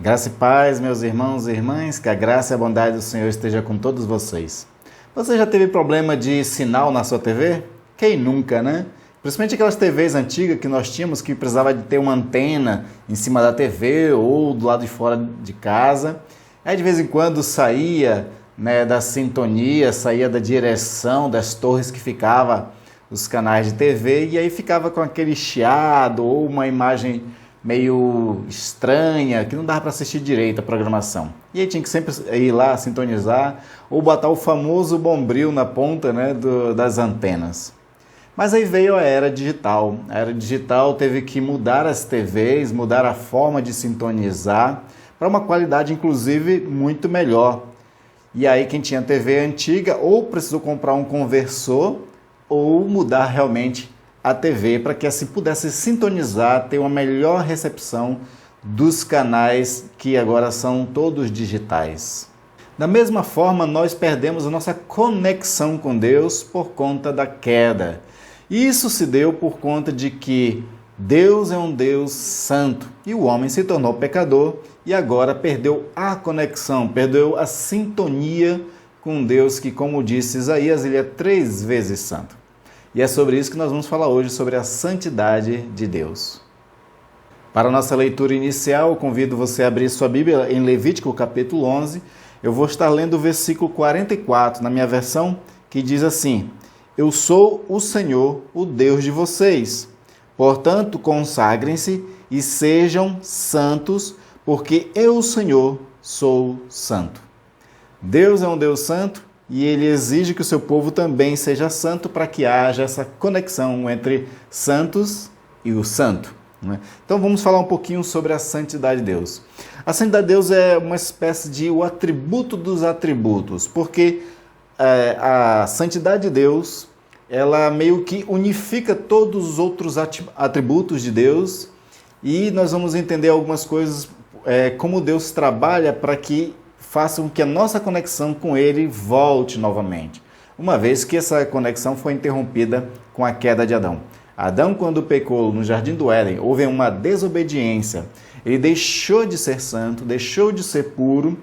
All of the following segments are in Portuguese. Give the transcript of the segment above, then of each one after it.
Graça e paz, meus irmãos e irmãs, que a graça e a bondade do Senhor esteja com todos vocês. Você já teve problema de sinal na sua TV? Quem nunca, né? Principalmente aquelas TVs antigas que nós tínhamos que precisava de ter uma antena em cima da TV ou do lado de fora de casa. Aí de vez em quando saía, da sintonia, saía da direção das torres que ficava os canais de TV e aí ficava com aquele chiado ou uma imagem meio estranha, que não dava para assistir direito a programação. E aí tinha que sempre ir lá sintonizar ou botar o famoso bombril na ponta, das antenas. Mas aí veio a era digital. A era digital teve que mudar as TVs, mudar a forma de sintonizar para uma qualidade, inclusive, muito melhor. E aí quem tinha TV antiga ou precisou comprar um conversor ou mudar realmente a TV para que assim pudesse sintonizar, ter uma melhor recepção dos canais que agora são todos digitais. Da mesma forma, nós perdemos a nossa conexão com Deus por conta da queda. Isso se deu por conta de que Deus é um Deus santo e o homem se tornou pecador e agora perdeu a conexão, perdeu a sintonia com Deus que, como disse Isaías, ele é 3 vezes santo. E é sobre isso que nós vamos falar hoje, sobre a santidade de Deus. Para a nossa leitura inicial, eu convido você a abrir sua Bíblia em Levítico capítulo 11. Eu vou estar lendo o versículo 44 na minha versão, que diz assim: Eu sou o Senhor, o Deus de vocês. Portanto, consagrem-se e sejam santos, porque eu, o Senhor, sou santo. Deus é um Deus santo e Ele exige que o seu povo também seja santo para que haja essa conexão entre santos e o santo. Então vamos falar um pouquinho sobre a santidade de Deus. A santidade de Deus é uma espécie de o atributo dos atributos, porque a santidade de Deus, ela meio que unifica todos os outros atributos de Deus e nós vamos entender algumas coisas, como Deus trabalha para que faça com que a nossa conexão com Ele volte novamente, uma vez que essa conexão foi interrompida com a queda de Adão. Adão, quando pecou no Jardim do Éden, houve uma desobediência. Ele deixou de ser santo, deixou de ser puro.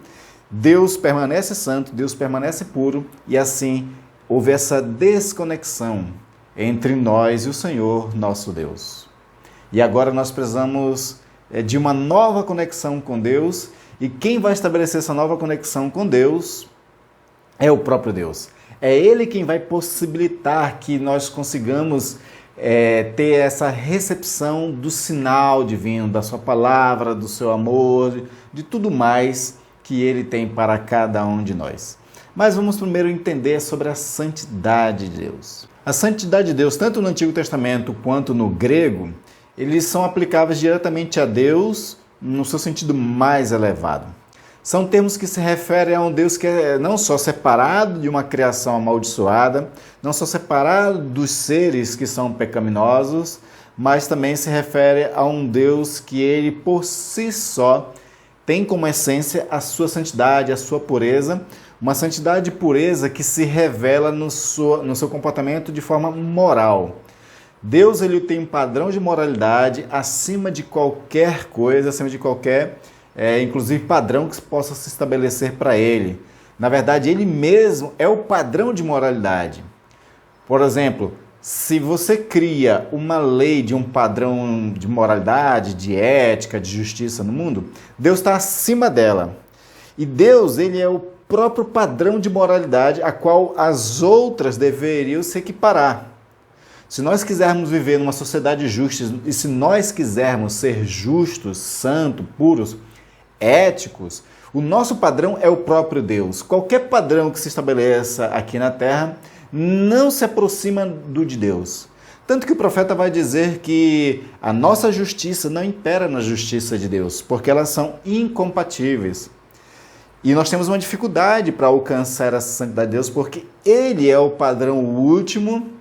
Deus permanece santo, Deus permanece puro, e assim houve essa desconexão entre nós e o Senhor, nosso Deus. E agora nós precisamos de uma nova conexão com Deus, e quem vai estabelecer essa nova conexão com Deus é o próprio Deus. É Ele quem vai possibilitar que nós consigamos ter essa recepção do sinal divino, da sua palavra, do seu amor, de tudo mais que Ele tem para cada um de nós. Mas vamos primeiro entender sobre a santidade de Deus. A santidade de Deus, tanto no Antigo Testamento quanto no grego, eles são aplicáveis diretamente a Deus no seu sentido mais elevado. São termos que se referem a um Deus que é não só separado de uma criação amaldiçoada, não só separado dos seres que são pecaminosos, mas também se refere a um Deus que ele por si só tem como essência a sua santidade, a sua pureza, uma santidade e pureza que se revela no seu comportamento de forma moral. Deus ele tem um padrão de moralidade acima de qualquer coisa, acima de qualquer, inclusive padrão que possa se estabelecer para Ele. Na verdade, Ele mesmo é o padrão de moralidade. Por exemplo, se você cria uma lei de um padrão de moralidade, de ética, de justiça no mundo, Deus está acima dela. E Deus ele é o próprio padrão de moralidade a qual as outras deveriam se equiparar. Se nós quisermos viver numa sociedade justa e se nós quisermos ser justos, santos, puros, éticos, o nosso padrão é o próprio Deus. Qualquer padrão que se estabeleça aqui na Terra não se aproxima do de Deus. Tanto que o profeta vai dizer que a nossa justiça não impera na justiça de Deus, porque elas são incompatíveis. E nós temos uma dificuldade para alcançar essa santidade de Deus, porque Ele é o padrão último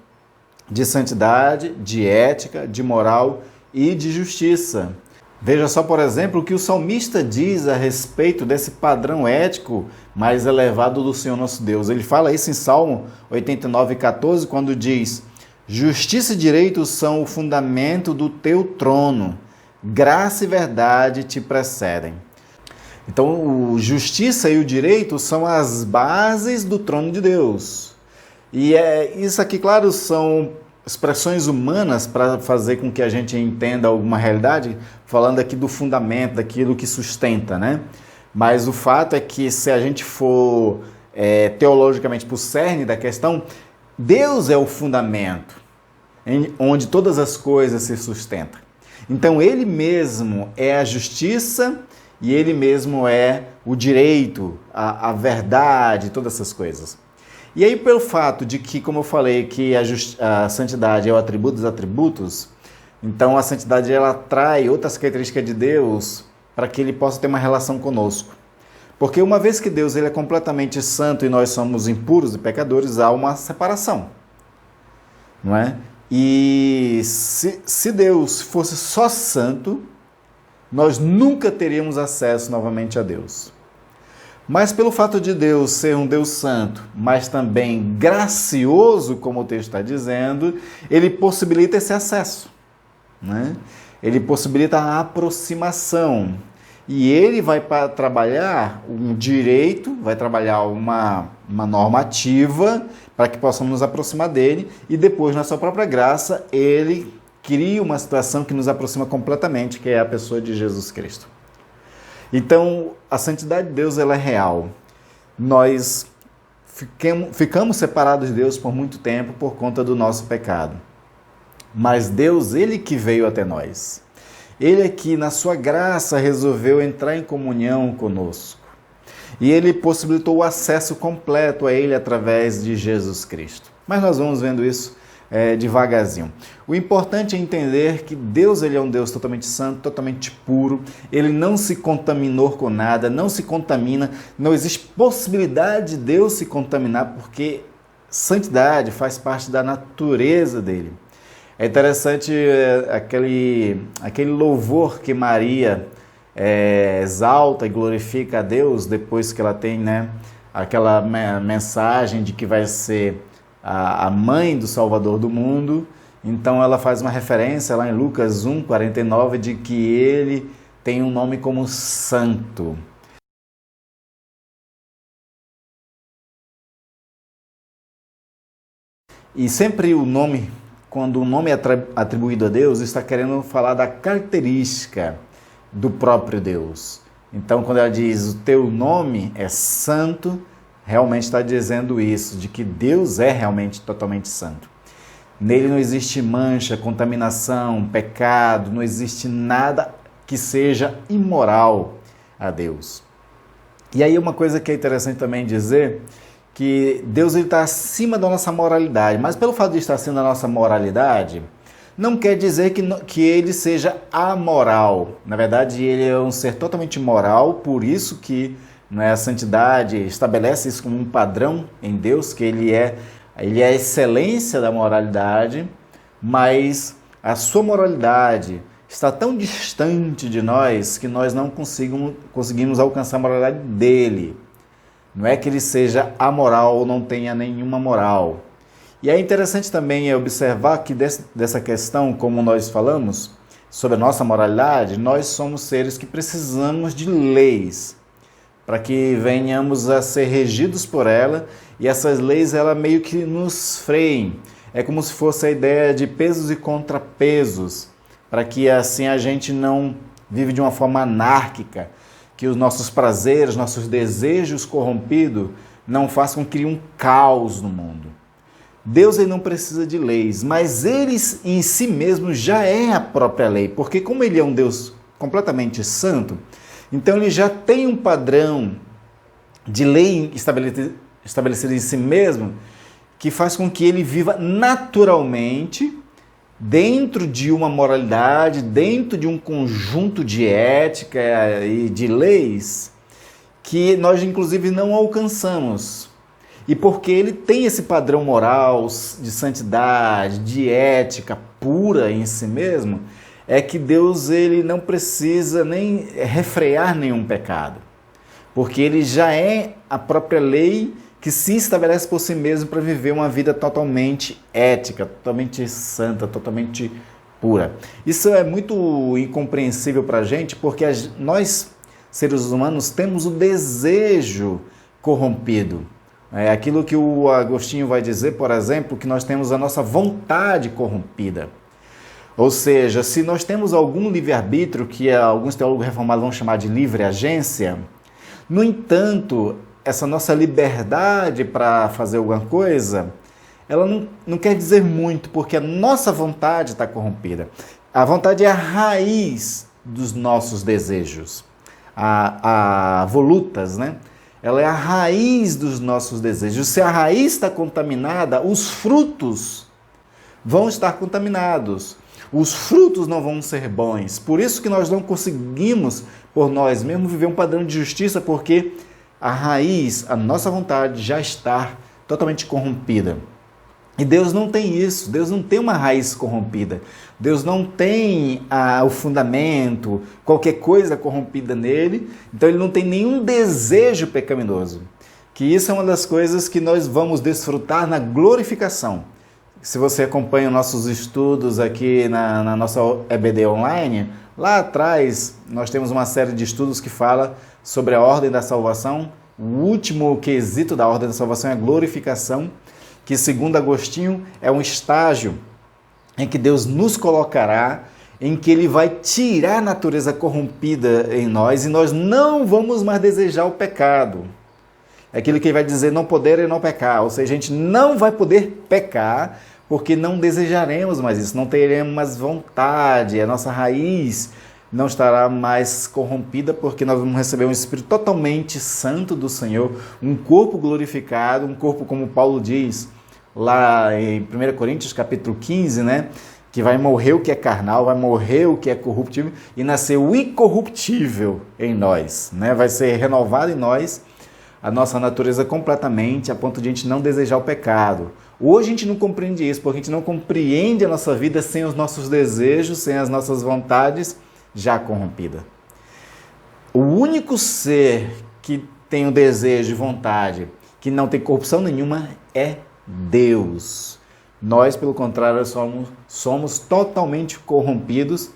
de santidade, de ética, de moral e de justiça. Veja só, por exemplo, o que o salmista diz a respeito desse padrão ético mais elevado do Senhor nosso Deus. Ele fala isso em Salmo 89:14, quando diz: Justiça e direito são o fundamento do teu trono, graça e verdade te precedem. Então, o justiça e o direito são as bases do trono de Deus. E isso aqui, claro, são expressões humanas para fazer com que a gente entenda alguma realidade, falando aqui do fundamento, daquilo que sustenta, né? Mas o fato é que se a gente for teologicamente para o cerne da questão, Deus é o fundamento, onde todas as coisas se sustentam. Então, Ele mesmo é a justiça e Ele mesmo é o direito, a verdade, todas essas coisas. E aí, pelo fato de que, como eu falei, que a santidade é o atributo dos atributos, então a santidade ela atrai outras características de Deus para que Ele possa ter uma relação conosco. Porque uma vez que Deus ele é completamente santo e nós somos impuros e pecadores, há uma separação, não é? E se Deus fosse só santo, nós nunca teríamos acesso novamente a Deus. Mas pelo fato de Deus ser um Deus santo, mas também gracioso, como o texto está dizendo, Ele possibilita esse acesso, né? Ele possibilita a aproximação. E Ele vai trabalhar um direito, vai trabalhar uma normativa para que possamos nos aproximar dEle e depois, na sua própria graça, Ele cria uma situação que nos aproxima completamente, que é a pessoa de Jesus Cristo. Então, a santidade de Deus ela é real. Nós ficamos separados de Deus por muito tempo por conta do nosso pecado. Mas Deus, Ele que veio até nós. Ele é que, na sua graça, resolveu entrar em comunhão conosco. E Ele possibilitou o acesso completo a Ele através de Jesus Cristo. Mas nós vamos vendo isso devagarzinho. O importante é entender que Deus ele é um Deus totalmente santo, totalmente puro. Ele não se contaminou com nada, não se contamina. Não existe possibilidade de Deus se contaminar, porque santidade faz parte da natureza dele. É interessante aquele louvor que Maria exalta e glorifica a Deus depois que ela tem, né, aquela mensagem de que vai ser a mãe do Salvador do mundo. Então ela faz uma referência lá em Lucas 1:49 de que ele tem um nome como santo. E sempre o nome, quando o nome é atribuído a Deus, está querendo falar da característica do próprio Deus. Então, quando ela diz o teu nome é santo, realmente está dizendo isso, de que Deus é realmente totalmente santo. Nele não existe mancha, contaminação, pecado, não existe nada que seja imoral a Deus. E aí uma coisa que é interessante também dizer, que Deus está acima da nossa moralidade, mas pelo fato de estar acima da nossa moralidade, não quer dizer que ele seja amoral. Na verdade, ele é um ser totalmente moral, por isso que a santidade estabelece isso como um padrão em Deus, que ele é a excelência da moralidade, mas a sua moralidade está tão distante de nós que nós não conseguimos alcançar a moralidade dele. Não é que ele seja amoral ou não tenha nenhuma moral. E é interessante também observar que dessa questão, como nós falamos, sobre a nossa moralidade, nós somos seres que precisamos de leis, para que venhamos a ser regidos por ela, e essas leis ela meio que nos freiem. É como se fosse a ideia de pesos e contrapesos, para que assim a gente não vive de uma forma anárquica, que os nossos prazeres, nossos desejos corrompidos não façam com que crie um caos no mundo. Deus ele não precisa de leis, mas Ele em si mesmo já é a própria lei, porque como Ele é um Deus completamente santo, então Ele já tem um padrão de lei estabelecido em si mesmo, que faz com que Ele viva naturalmente dentro de uma moralidade, dentro de um conjunto de ética e de leis que nós inclusive não alcançamos. E porque ele tem esse padrão moral, de santidade, de ética pura em si mesmo, é que Deus ele não precisa nem refrear nenhum pecado. Porque ele já é a própria lei que se estabelece por si mesmo para viver uma vida totalmente ética, totalmente santa, totalmente pura. Isso é muito incompreensível para a gente, porque nós seres humanos, temos o desejo corrompido. É aquilo que o Agostinho vai dizer, por exemplo, que nós temos a nossa vontade corrompida. Ou seja, se nós temos algum livre-arbítrio, que alguns teólogos reformados vão chamar de livre agência, no entanto, essa nossa liberdade para fazer alguma coisa, ela não quer dizer muito, porque a nossa vontade está corrompida. A vontade é a raiz dos nossos desejos. A volutas, né? Ela é a raiz dos nossos desejos. Se a raiz está contaminada, os frutos vão estar contaminados. Os frutos não vão ser bons. Por isso que nós não conseguimos, por nós mesmos, viver um padrão de justiça, porque a raiz, a nossa vontade, já está totalmente corrompida. E Deus não tem isso. Deus não tem uma raiz corrompida. Deus não tem o fundamento, qualquer coisa corrompida nele. Então ele não tem nenhum desejo pecaminoso. Que isso é uma das coisas que nós vamos desfrutar na glorificação. Se você acompanha nossos estudos aqui na nossa EBD Online, lá atrás nós temos uma série de estudos que fala sobre a ordem da salvação. O último quesito da ordem da salvação é a glorificação, que segundo Agostinho é um estágio em que Deus nos colocará, em que Ele vai tirar a natureza corrompida em nós e nós não vamos mais desejar o pecado. É aquilo que Ele vai dizer, não poder e não pecar, ou seja, a gente não vai poder pecar porque não desejaremos mais isso, não teremos mais vontade, a nossa raiz não estará mais corrompida porque nós vamos receber um Espírito totalmente santo do Senhor, um corpo glorificado, um corpo como Paulo diz lá em 1 Coríntios capítulo 15, né? Que vai morrer o que é carnal, vai morrer o que é corruptível e nascer o incorruptível em nós, né? Vai ser renovado em nós a nossa natureza completamente, a ponto de a gente não desejar o pecado. Hoje a gente não compreende isso, porque a gente não compreende a nossa vida sem os nossos desejos, sem as nossas vontades já corrompidas. O único ser que tem o desejo e vontade, que não tem corrupção nenhuma, é Deus. Nós, pelo contrário, somos totalmente corrompidos,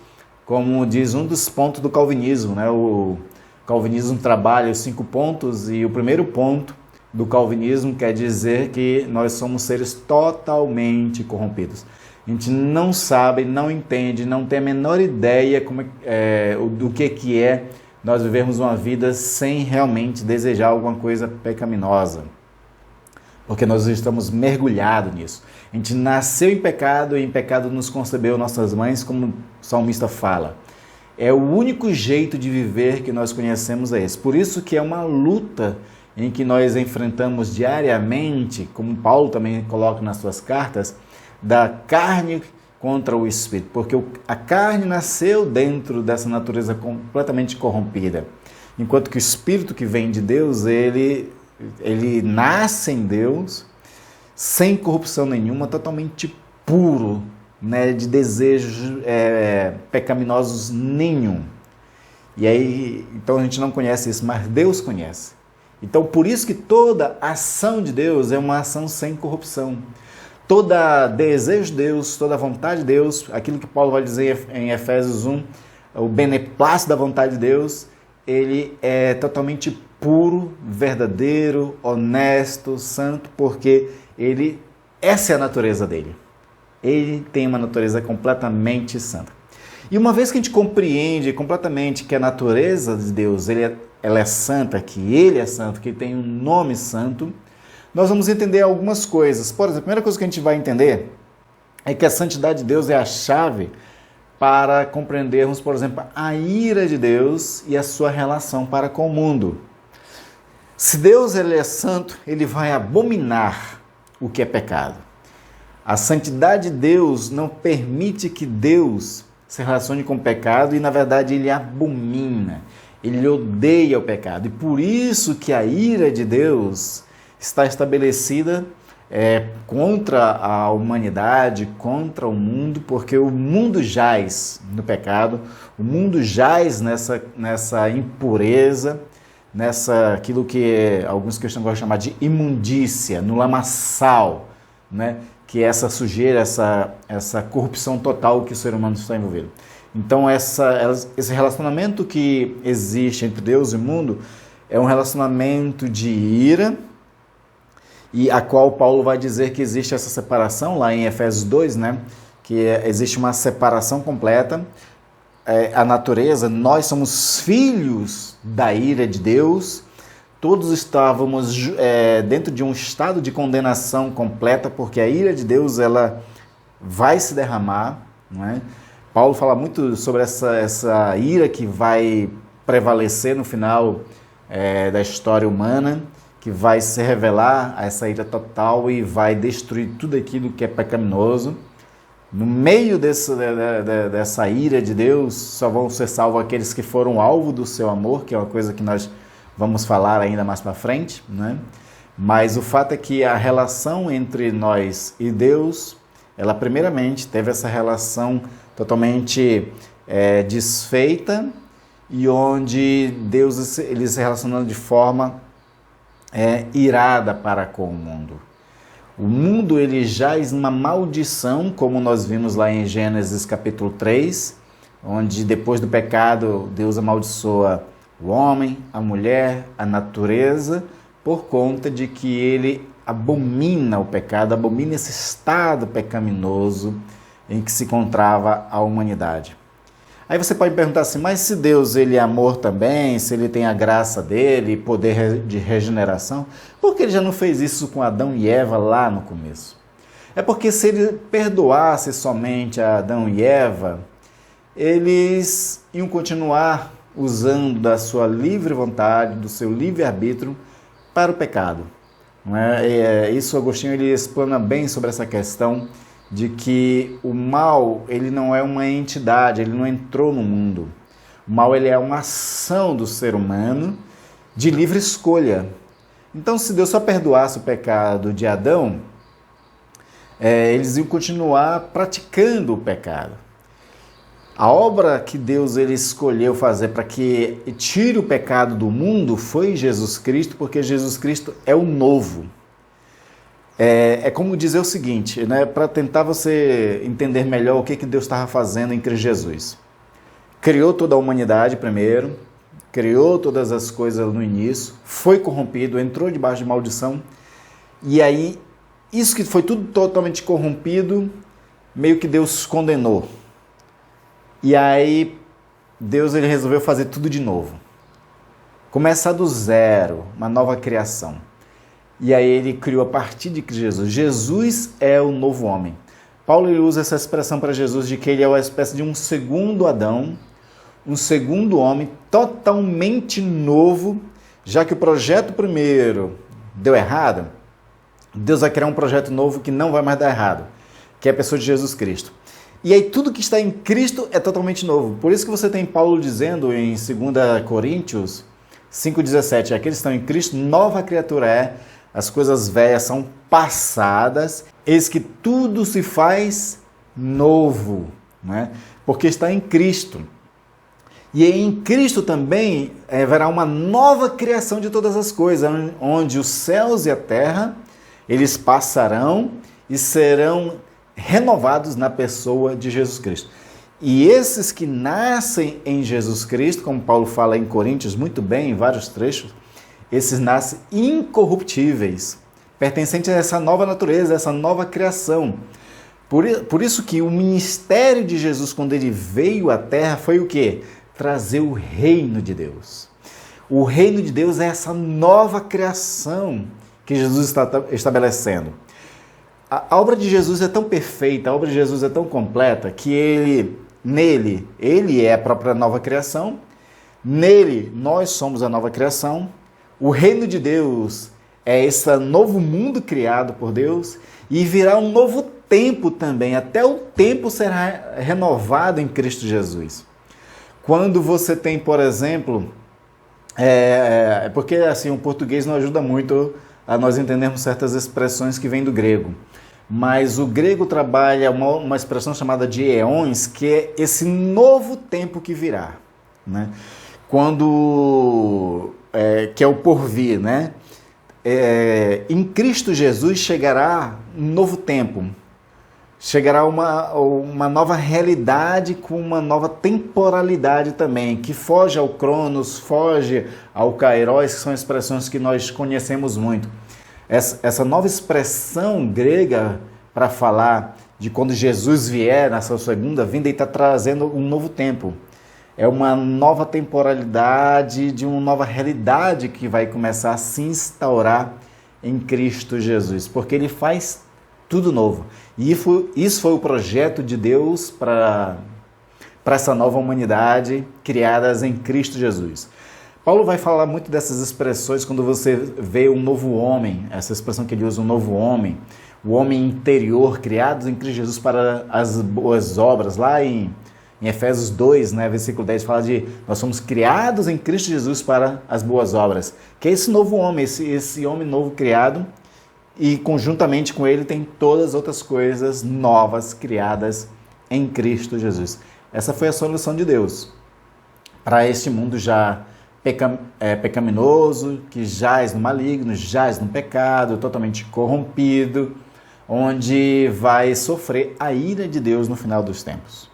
como diz um dos pontos do calvinismo, né? O calvinismo trabalha os 5 pontos e o primeiro ponto do calvinismo quer dizer que nós somos seres totalmente corrompidos. A gente não sabe, não entende, não tem a menor ideia do que é nós vivermos uma vida sem realmente desejar alguma coisa pecaminosa. Porque nós estamos mergulhados nisso. A gente nasceu em pecado e em pecado nos concebeu nossas mães, como o salmista fala. É o único jeito de viver que nós conhecemos é esse. Por isso que é uma luta em que nós enfrentamos diariamente, como Paulo também coloca nas suas cartas, da carne contra o espírito. Porque a carne nasceu dentro dessa natureza completamente corrompida. Enquanto que o espírito que vem de Deus, ele nasce em Deus, sem corrupção nenhuma, totalmente puro, né, de desejos pecaminosos nenhum. E aí, então a gente não conhece isso, mas Deus conhece. Então por isso que toda ação de Deus é uma ação sem corrupção. Todo desejo de Deus, toda vontade de Deus, aquilo que Paulo vai dizer em Efésios 1, o beneplácito da vontade de Deus, ele é totalmente puro, verdadeiro, honesto, santo, porque essa é a natureza dele. Ele tem uma natureza completamente santa. E uma vez que a gente compreende completamente que a natureza de Deus ela é santa, que Ele é santo, que tem um nome santo, nós vamos entender algumas coisas. Por exemplo, a primeira coisa que a gente vai entender é que a santidade de Deus é a chave para compreendermos, por exemplo, a ira de Deus e a sua relação para com o mundo. Se Deus ele é santo, Ele vai abominar o que é pecado. A santidade de Deus não permite que Deus se relacione com o pecado e, na verdade, Ele abomina, Ele odeia o pecado. E por isso que a ira de Deus está estabelecida contra a humanidade, contra o mundo, porque o mundo jaz no pecado, o mundo jaz nessa impureza, aquilo que alguns cristãos gostam de chamar de imundícia, no lamaçal, né? Que é essa sujeira, essa corrupção total que o ser humano está envolvido. Então esse relacionamento que existe entre Deus e o mundo é um relacionamento de ira, e a qual Paulo vai dizer que existe essa separação lá em Efésios 2, né? Existe uma separação completa. A natureza, nós somos filhos da ira de Deus, todos estávamos dentro de um estado de condenação completa, porque a ira de Deus ela vai se derramar, não é? Paulo fala muito sobre essa ira que vai prevalecer no final da história humana, que vai se revelar a essa ira total e vai destruir tudo aquilo que é pecaminoso. No meio dessa ira de Deus, só vão ser salvos aqueles que foram alvo do seu amor, que é uma coisa que nós vamos falar ainda mais para frente, né? Mas o fato é que a relação entre nós e Deus, ela primeiramente teve essa relação totalmente desfeita, e onde Deus ele se relacionando de forma irada para com o mundo. O mundo ele jaz numa maldição, como nós vimos lá em Gênesis capítulo 3, onde depois do pecado Deus amaldiçoa o homem, a mulher, a natureza, por conta de que ele abomina o pecado, abomina esse estado pecaminoso em que se encontrava a humanidade. Aí você pode perguntar assim, mas se Deus ele é amor também, se ele tem a graça dele, poder de regeneração, por que ele já não fez isso com Adão e Eva lá no começo? É porque se ele perdoasse somente a Adão e Eva, eles iam continuar usando da sua livre vontade, do seu livre-arbítrio para o pecado. Não é? Isso Agostinho ele explana bem sobre essa questão de que o mal ele não é uma entidade, ele não entrou no mundo. O mal ele é uma ação do ser humano de livre escolha. Então, se Deus só perdoasse o pecado de Adão, eles iam continuar praticando o pecado. A obra que Deus ele escolheu fazer para que tire o pecado do mundo foi Jesus Cristo, porque Jesus Cristo é o novo. É como dizer o seguinte, né, para tentar você entender melhor o que Deus estava fazendo em Cristo Jesus. Criou toda a humanidade primeiro, criou todas as coisas no início, foi corrompido, entrou debaixo de maldição, e aí isso que foi tudo totalmente corrompido, meio que Deus condenou. E aí Deus ele resolveu fazer tudo de novo. Começar do zero, uma nova criação. E aí ele criou a partir de Jesus. Jesus é o novo homem. Paulo ele usa essa expressão para Jesus de que ele é uma espécie de um segundo Adão, um segundo homem totalmente novo, já que o projeto primeiro deu errado, Deus vai criar um projeto novo que não vai mais dar errado, que é a pessoa de Jesus Cristo. E aí tudo que está em Cristo é totalmente novo. Por isso que você tem Paulo dizendo em 2 Coríntios 5,17, aqueles que estão em Cristo, nova criatura é, as coisas velhas são passadas, eis que tudo se faz novo, né? Porque está em Cristo. E em Cristo também haverá uma nova criação de todas as coisas, onde os céus e a terra, eles passarão e serão renovados na pessoa de Jesus Cristo. E esses que nascem em Jesus Cristo, como Paulo fala em Coríntios muito bem, em vários trechos, esses nascem incorruptíveis, pertencentes a essa nova natureza, a essa nova criação. Por isso que o ministério de Jesus, quando ele veio à Terra, foi o quê? Trazer o reino de Deus. O reino de Deus é essa nova criação que Jesus está estabelecendo. A obra de Jesus é tão perfeita, a obra de Jesus é tão completa, que nele é a própria nova criação, nele nós somos a nova criação, o reino de Deus é esse novo mundo criado por Deus, e virá um novo tempo também, até o tempo será renovado em Cristo Jesus. Quando você tem, por exemplo, porque assim, o português não ajuda muito a nós entendermos certas expressões que vêm do grego, mas o grego trabalha uma expressão chamada de eões, que é esse novo tempo que virá, né? Que é o porvir, né? Em Cristo Jesus chegará um novo tempo, chegará uma nova realidade com uma nova temporalidade também, que foge ao Cronos, foge ao Kairos, que são expressões que nós conhecemos muito. Essa nova expressão grega para falar de quando Jesus vier na sua segunda vinda, ele está trazendo um novo tempo. É uma nova temporalidade, de uma nova realidade que vai começar a se instaurar em Cristo Jesus, porque ele faz tudo novo. E isso foi o projeto de Deus para essa nova humanidade criada em Cristo Jesus. Paulo vai falar muito dessas expressões quando você vê um novo homem, essa expressão que ele usa, um novo homem, o homem interior, criado em Cristo Jesus para as boas obras. Lá em Efésios 2, né, versículo 10, fala de nós somos criados em Cristo Jesus para as boas obras. Que é esse novo homem, esse homem novo criado, e conjuntamente com ele tem todas as outras coisas novas criadas em Cristo Jesus. Essa foi a solução de Deus para este mundo já pecaminoso, que jaz no maligno, jaz no pecado, totalmente corrompido, onde vai sofrer a ira de Deus no final dos tempos.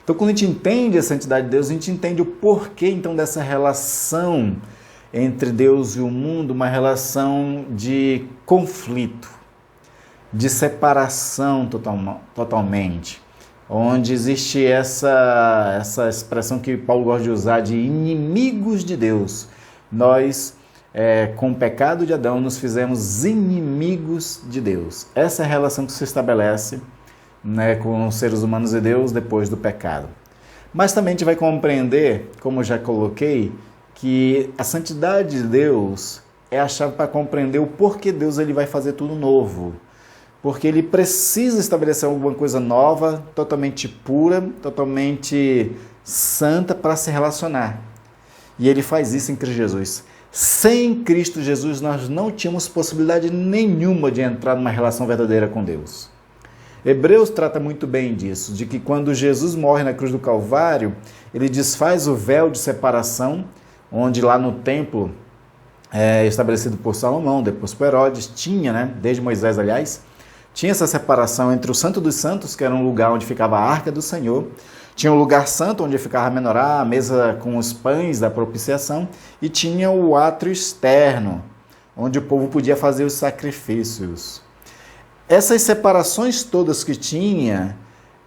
Então, quando a gente entende a santidade de Deus, a gente entende o porquê, então, dessa relação entre Deus e o mundo, uma relação de conflito, de separação totalmente, onde existe essa expressão que Paulo gosta de usar de inimigos de Deus. Nós, com o pecado de Adão, nos fizemos inimigos de Deus. Essa é a relação que se estabelece, né, com os seres humanos e Deus depois do pecado. Mas também a gente vai compreender, como eu já coloquei, que a santidade de Deus é a chave para compreender o porquê Deus ele vai fazer tudo novo. Porque ele precisa estabelecer alguma coisa nova, totalmente pura, totalmente santa para se relacionar. E ele faz isso em Cristo Jesus. Sem Cristo Jesus, nós não tínhamos possibilidade nenhuma de entrar numa relação verdadeira com Deus. Hebreus trata muito bem disso, de que quando Jesus morre na cruz do Calvário, ele desfaz o véu de separação, onde lá no templo, estabelecido por Salomão, depois por Herodes, tinha, né, desde Moisés, aliás, tinha essa separação entre o Santo dos Santos, que era um lugar onde ficava a Arca do Senhor, tinha o lugar santo, onde ficava a menorá, a mesa com os pães da propiciação, e tinha o átrio externo, onde o povo podia fazer os sacrifícios. Essas separações todas que tinha,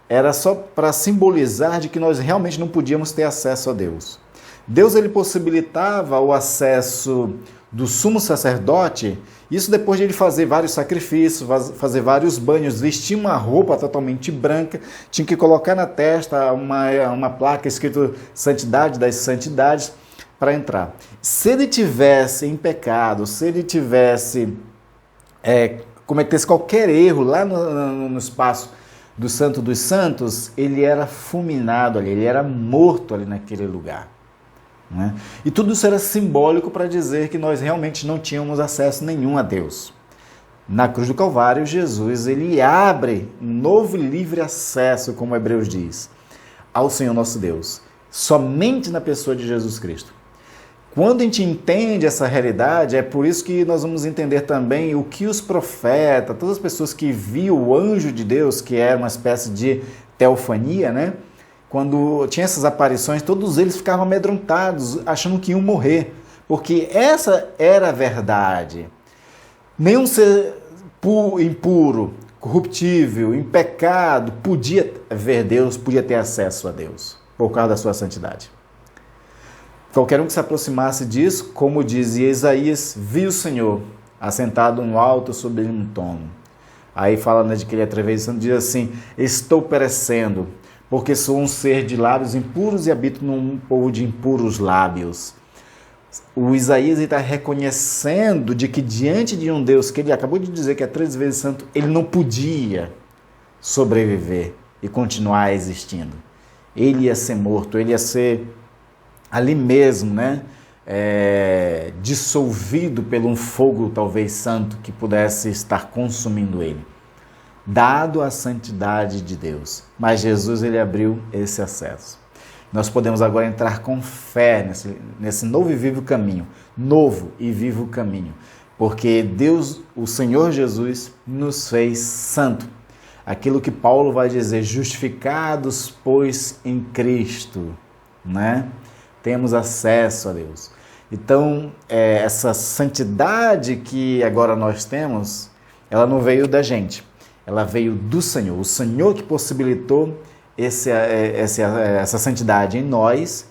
era só para simbolizar de que nós realmente não podíamos ter acesso a Deus. Deus ele possibilitava o acesso do sumo sacerdote, isso depois de ele fazer vários sacrifícios, fazer vários banhos, vestir uma roupa totalmente branca, tinha que colocar na testa uma placa escrito Santidade das Santidades para entrar. Se ele tivesse em pecado, se ele tivesse cometesse qualquer erro lá no espaço do Santo dos Santos, ele era fulminado ali, ele era morto ali naquele lugar. Né? E tudo isso era simbólico para dizer que nós realmente não tínhamos acesso nenhum a Deus. Na cruz do Calvário, Jesus ele abre um novo e livre acesso, como Hebreus diz, ao Senhor nosso Deus, somente na pessoa de Jesus Cristo. Quando a gente entende essa realidade, é por isso que nós vamos entender também o que os profetas, todas as pessoas que viam o anjo de Deus, que era uma espécie de teofania, né? Quando tinha essas aparições, todos eles ficavam amedrontados, achando que iam morrer, porque essa era a verdade. Nenhum ser impuro, corruptível, em pecado, podia ver Deus, podia ter acesso a Deus, por causa da sua santidade. Qualquer um que se aproximasse disso, como dizia Isaías, viu o Senhor assentado no alto sobre um trono. Aí fala, né, de que ele é atravessando, diz assim, estou perecendo, porque sou um ser de lábios impuros e habito num povo de impuros lábios. O Isaías está reconhecendo de que diante de um Deus que ele acabou de dizer que é 3 vezes santo, ele não podia sobreviver e continuar existindo. Ele ia ser morto, ele ia ser ali mesmo, né, dissolvido por um fogo talvez santo que pudesse estar consumindo ele. Dado a santidade de Deus. Mas Jesus ele abriu esse acesso. Nós podemos agora entrar com fé nesse novo e vivo caminho. Novo e vivo caminho. Porque Deus, o Senhor Jesus, nos fez santo. aquilo que Paulo vai dizer, justificados, pois, em Cristo, né? Temos acesso a Deus. Então, essa santidade que agora nós temos, ela não veio da gente, ela veio do Senhor. O Senhor que possibilitou essa santidade em nós.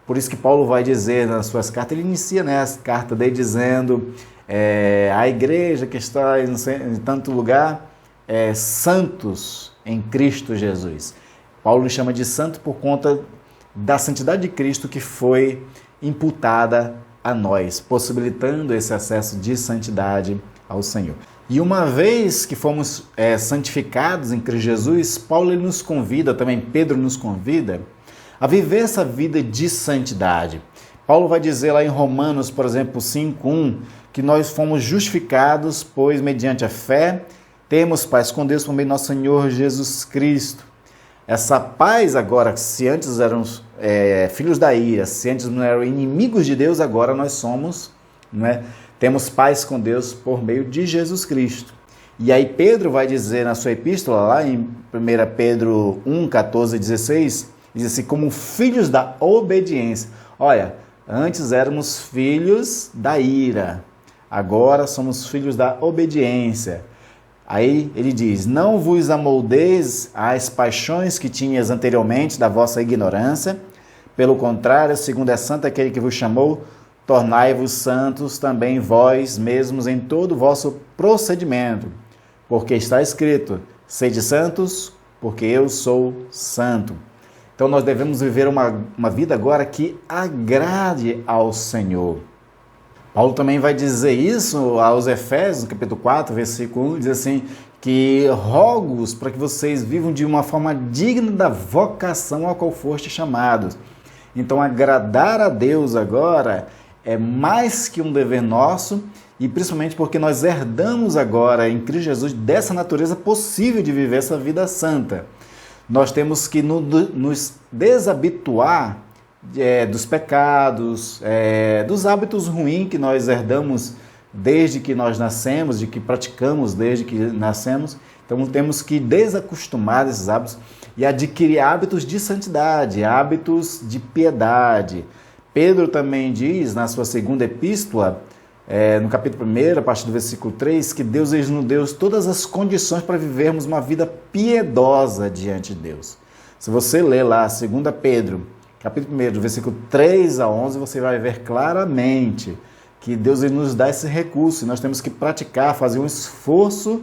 Por isso que Paulo vai dizer nas suas cartas, ele inicia, né, as cartas dele dizendo, a igreja que está em tanto lugar, santos em Cristo Jesus. Paulo chama de santo por conta da santidade de Cristo que foi imputada a nós, possibilitando esse acesso de santidade ao Senhor. E uma vez que fomos santificados em Cristo Jesus, Paulo ele nos convida, também Pedro nos convida, a viver essa vida de santidade. Paulo vai dizer lá em Romanos, por exemplo, 5:1, que nós fomos justificados, pois mediante a fé, temos paz com Deus por meio do nosso Senhor Jesus Cristo. Essa paz agora, se antes éramos filhos da ira, se antes não eram inimigos de Deus, agora nós somos, né? Temos paz com Deus por meio de Jesus Cristo. E aí Pedro vai dizer na sua epístola, lá em 1 Pedro 1:14-16, diz assim, como filhos da obediência. Olha, antes éramos filhos da ira, agora somos filhos da obediência. Aí ele diz, não vos amoldeis às paixões que tinhas anteriormente da vossa ignorância, pelo contrário, segundo é santo aquele que vos chamou, tornai-vos santos também vós mesmos em todo o vosso procedimento, porque está escrito, sede santos, porque eu sou santo. Então nós devemos viver uma vida agora que agrade ao Senhor. Paulo também vai dizer isso aos Efésios, no capítulo 4, versículo 1, diz assim, que rogo-vos para que vocês vivam de uma forma digna da vocação a qual foste chamados. Então agradar a Deus agora é mais que um dever nosso, e principalmente porque nós herdamos agora em Cristo Jesus dessa natureza possível de viver essa vida santa. Nós temos que nos desabituar dos pecados, dos hábitos ruins que nós herdamos desde que nós nascemos, de que praticamos desde que nascemos. Então temos que desacostumar desses hábitos e adquirir hábitos de santidade, hábitos de piedade. Pedro também diz na sua segunda epístola, no capítulo 1, a partir do versículo 3, que Deus nos deu todas as condições para vivermos uma vida piedosa diante de Deus. Se você ler lá 2 Pedro, capítulo 1, versículo 3 a 11, você vai ver claramente que Deus nos dá esse recurso e nós temos que praticar, fazer um esforço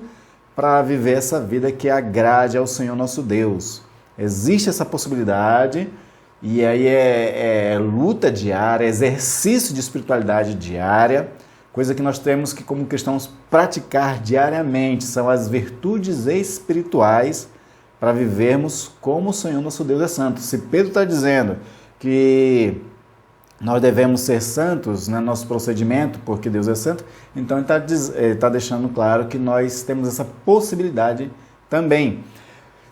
para viver essa vida que agrade ao Senhor nosso Deus. Existe essa possibilidade e aí é luta diária, exercício de espiritualidade diária, coisa que nós temos que, como cristãos, praticar diariamente. São as virtudes espirituais para vivermos como o Senhor nosso Deus é santo. Se Pedro está dizendo que nós devemos ser santos no nosso procedimento, porque Deus é santo, então ele está deixando claro que nós temos essa possibilidade também.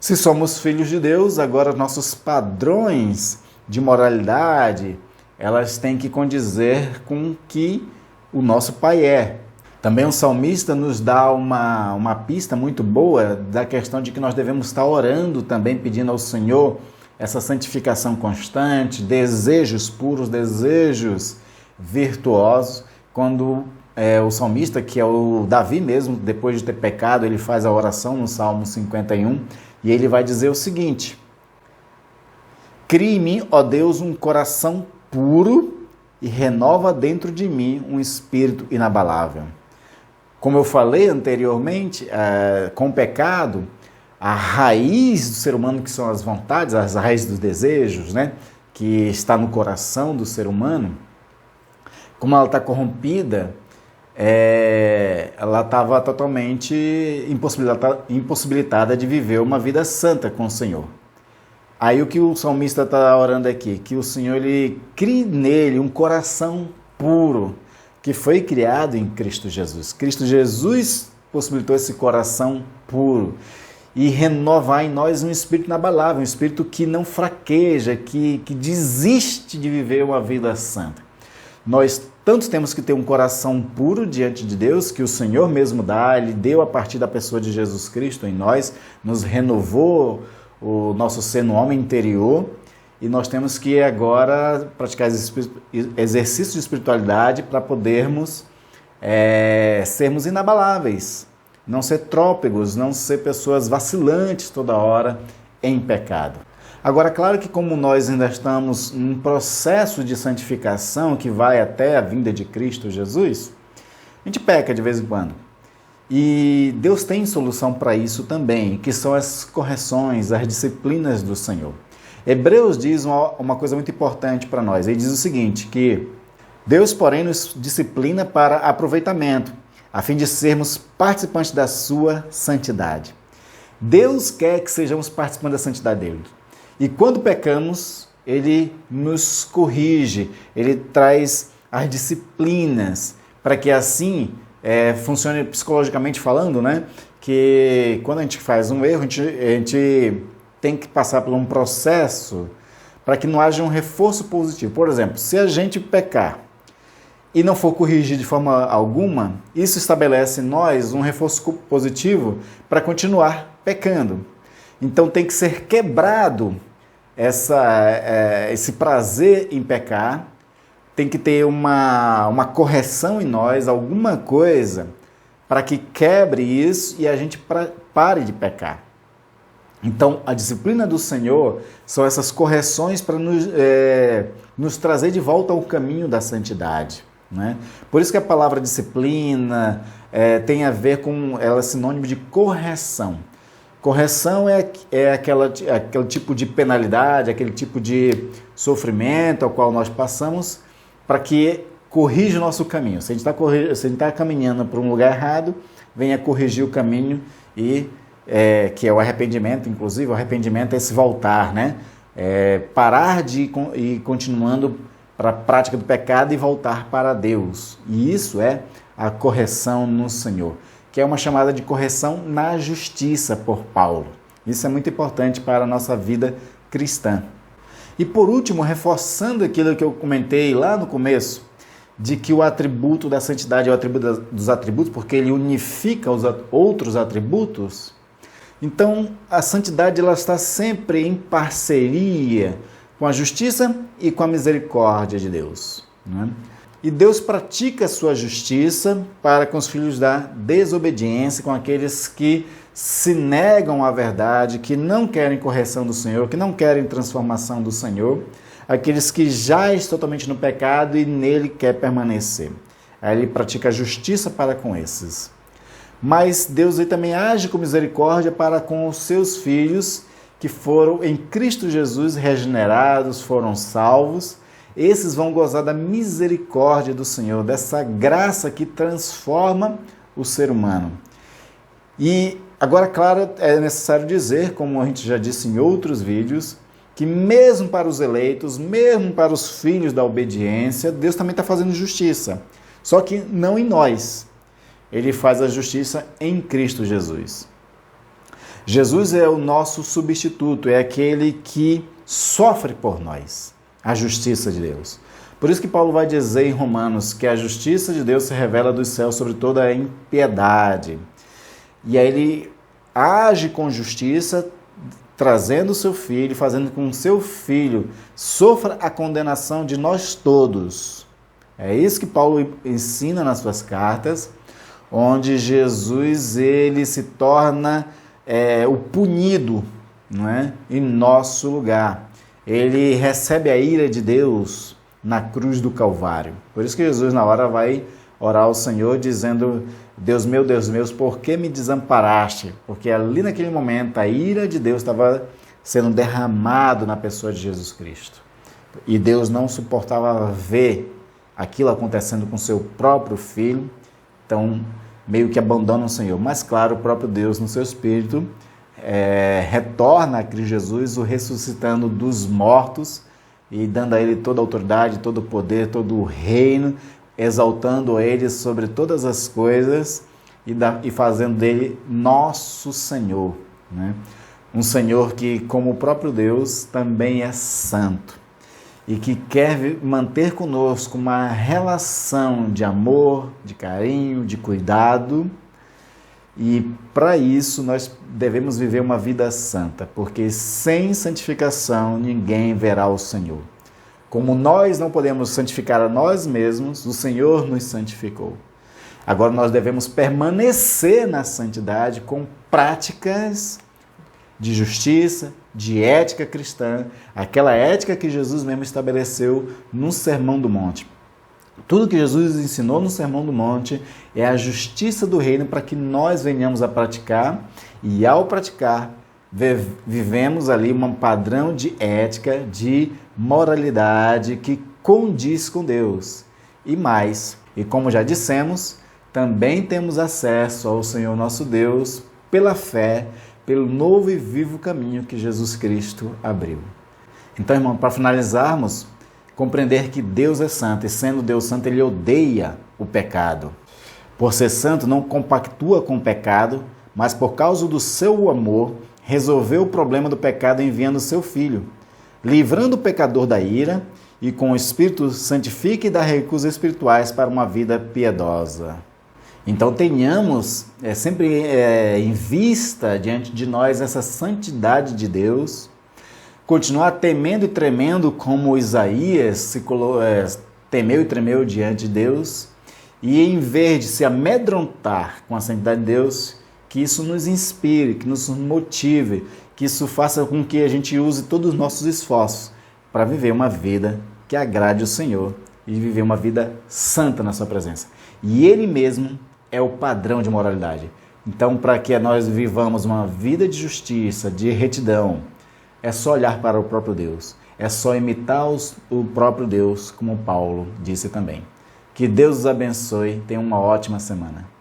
Se somos filhos de Deus, agora nossos padrões de moralidade, elas têm que condizer com o que o nosso Pai é. Também o salmista nos dá uma pista muito boa da questão de que nós devemos estar orando também, pedindo ao Senhor essa santificação constante, desejos puros, desejos virtuosos. Quando o salmista, que é o Davi mesmo, depois de ter pecado, ele faz a oração no Salmo 51, e ele vai dizer o seguinte: cria em mim, ó Deus, um coração puro e renova dentro de mim um espírito inabalável. Como eu falei anteriormente, com o pecado, a raiz do ser humano, que são as vontades, as raízes dos desejos, né, que está no coração do ser humano, como ela está corrompida, ela estava totalmente impossibilitada de viver uma vida santa com o Senhor. Aí o que o salmista está orando aqui, que o Senhor ele crie nele um coração puro, que foi criado em Cristo Jesus. Cristo Jesus possibilitou esse coração puro e renovar em nós um espírito inabalável, um espírito que não fraqueja, que desiste de viver uma vida santa. Nós tanto temos que ter um coração puro diante de Deus, que o Senhor mesmo dá, Ele deu a partir da pessoa de Jesus Cristo em nós, nos renovou o nosso ser no homem interior, e nós temos que agora praticar exercícios de espiritualidade para podermos sermos inabaláveis, não ser trópegos, não ser pessoas vacilantes toda hora em pecado. Agora, claro que como nós ainda estamos num processo de santificação que vai até a vinda de Cristo Jesus, a gente peca de vez em quando. E Deus tem solução para isso também, que são as correções, as disciplinas do Senhor. Hebreus diz uma coisa muito importante para nós. Ele diz o seguinte, que Deus, porém, nos disciplina para aproveitamento, a fim de sermos participantes da sua santidade. Deus quer que sejamos participantes da santidade dele. E quando pecamos, Ele nos corrige, Ele traz as disciplinas, para que assim funcione psicologicamente falando, né? Que quando a gente faz um erro, a gente tem que passar por um processo para que não haja um reforço positivo. Por exemplo, se a gente pecar e não for corrigir de forma alguma, isso estabelece em nós um reforço positivo para continuar pecando. Então tem que ser quebrado esse prazer em pecar, tem que ter uma correção em nós, alguma coisa, para que quebre isso e a gente pare de pecar. Então a disciplina do Senhor são essas correções para nos trazer de volta ao caminho da santidade. Né? Por isso que a palavra disciplina tem a ver com, ela é sinônimo de correção. Correção é aquele tipo de penalidade, aquele tipo de sofrimento ao qual nós passamos para que corrija o nosso caminho. Se a gente está caminhando para um lugar errado, venha corrigir o caminho, que é o arrependimento. Inclusive, o arrependimento é esse voltar, né? Parar de ir continuando para a prática do pecado e voltar para Deus. E isso é a correção no Senhor, que é uma chamada de correção na justiça por Paulo. Isso é muito importante para a nossa vida cristã. E por último, reforçando aquilo que eu comentei lá no começo, de que o atributo da santidade é o atributo dos atributos, porque ele unifica os outros atributos. Então, a santidade ela está sempre em parceria com a justiça e com a misericórdia de Deus, né? E Deus pratica a sua justiça para com os filhos da desobediência, com aqueles que se negam à verdade, que não querem correção do Senhor, que não querem transformação do Senhor, aqueles que já estão totalmente no pecado e nele quer permanecer. Aí ele pratica a justiça para com esses. Mas Deus ele também age com misericórdia para com os seus filhos que foram em Cristo Jesus regenerados, foram salvos. Esses vão gozar da misericórdia do Senhor, dessa graça que transforma o ser humano. E agora, claro, é necessário dizer, como a gente já disse em outros vídeos, que mesmo para os eleitos, mesmo para os filhos da obediência, Deus também está fazendo justiça. Só que não em nós. Ele faz a justiça em Cristo Jesus. Jesus é o nosso substituto, é aquele que sofre por nós. A justiça de Deus. Por isso que Paulo vai dizer em Romanos que a justiça de Deus se revela dos céus sobre toda a impiedade. E aí ele age com justiça, trazendo o seu filho, fazendo com que o seu filho sofra a condenação de nós todos. É isso que Paulo ensina nas suas cartas, onde Jesus ele se torna o punido, não é? Em nosso lugar. Ele recebe a ira de Deus na cruz do Calvário. Por isso que Jesus na hora vai orar ao Senhor dizendo: Deus meu, por que me desamparaste? Porque ali naquele momento a ira de Deus estava sendo derramado na pessoa de Jesus Cristo. E Deus não suportava ver aquilo acontecendo com seu próprio filho, então meio que abandona o Senhor. Mas claro, o próprio Deus no seu espírito retorna a Cristo Jesus, o ressuscitando dos mortos e dando a ele toda a autoridade, todo o poder, todo o reino, exaltando ele sobre todas as coisas e fazendo dele nosso Senhor, né? Um Senhor que, como o próprio Deus, também é santo. e que quer manter conosco uma relação de amor, de carinho, de cuidado. E para isso nós devemos viver uma vida santa, porque sem santificação ninguém verá o Senhor. Como nós não podemos santificar a nós mesmos, o Senhor nos santificou. Agora nós devemos permanecer na santidade com práticas de justiça, de ética cristã, aquela ética que Jesus mesmo estabeleceu no Sermão do Monte. Tudo que Jesus ensinou no Sermão do Monte é a justiça do reino para que nós venhamos a praticar, e ao praticar, vivemos ali um padrão de ética, de moralidade que condiz com Deus. E mais, e como já dissemos, também temos acesso ao Senhor nosso Deus pela fé, pelo novo e vivo caminho que Jesus Cristo abriu. Então, irmão, para finalizarmos, compreender que Deus é santo, e sendo Deus santo, Ele odeia o pecado. Por ser santo, não compactua com o pecado, mas por causa do seu amor, resolveu o problema do pecado enviando seu Filho, livrando o pecador da ira, e com o Espírito santifica e dá recursos espirituais para uma vida piedosa. Então tenhamos sempre em vista diante de nós essa santidade de Deus, continuar temendo e tremendo como Isaías temeu e tremeu diante de Deus, e em vez de se amedrontar com a santidade de Deus, que isso nos inspire, que nos motive, que isso faça com que a gente use todos os nossos esforços para viver uma vida que agrade o Senhor e viver uma vida santa na sua presença. E Ele mesmo é o padrão de moralidade. Então, para que nós vivamos uma vida de justiça, de retidão, é só olhar para o próprio Deus. É só imitar o próprio Deus, como Paulo disse também. Que Deus os abençoe. Tenha uma ótima semana.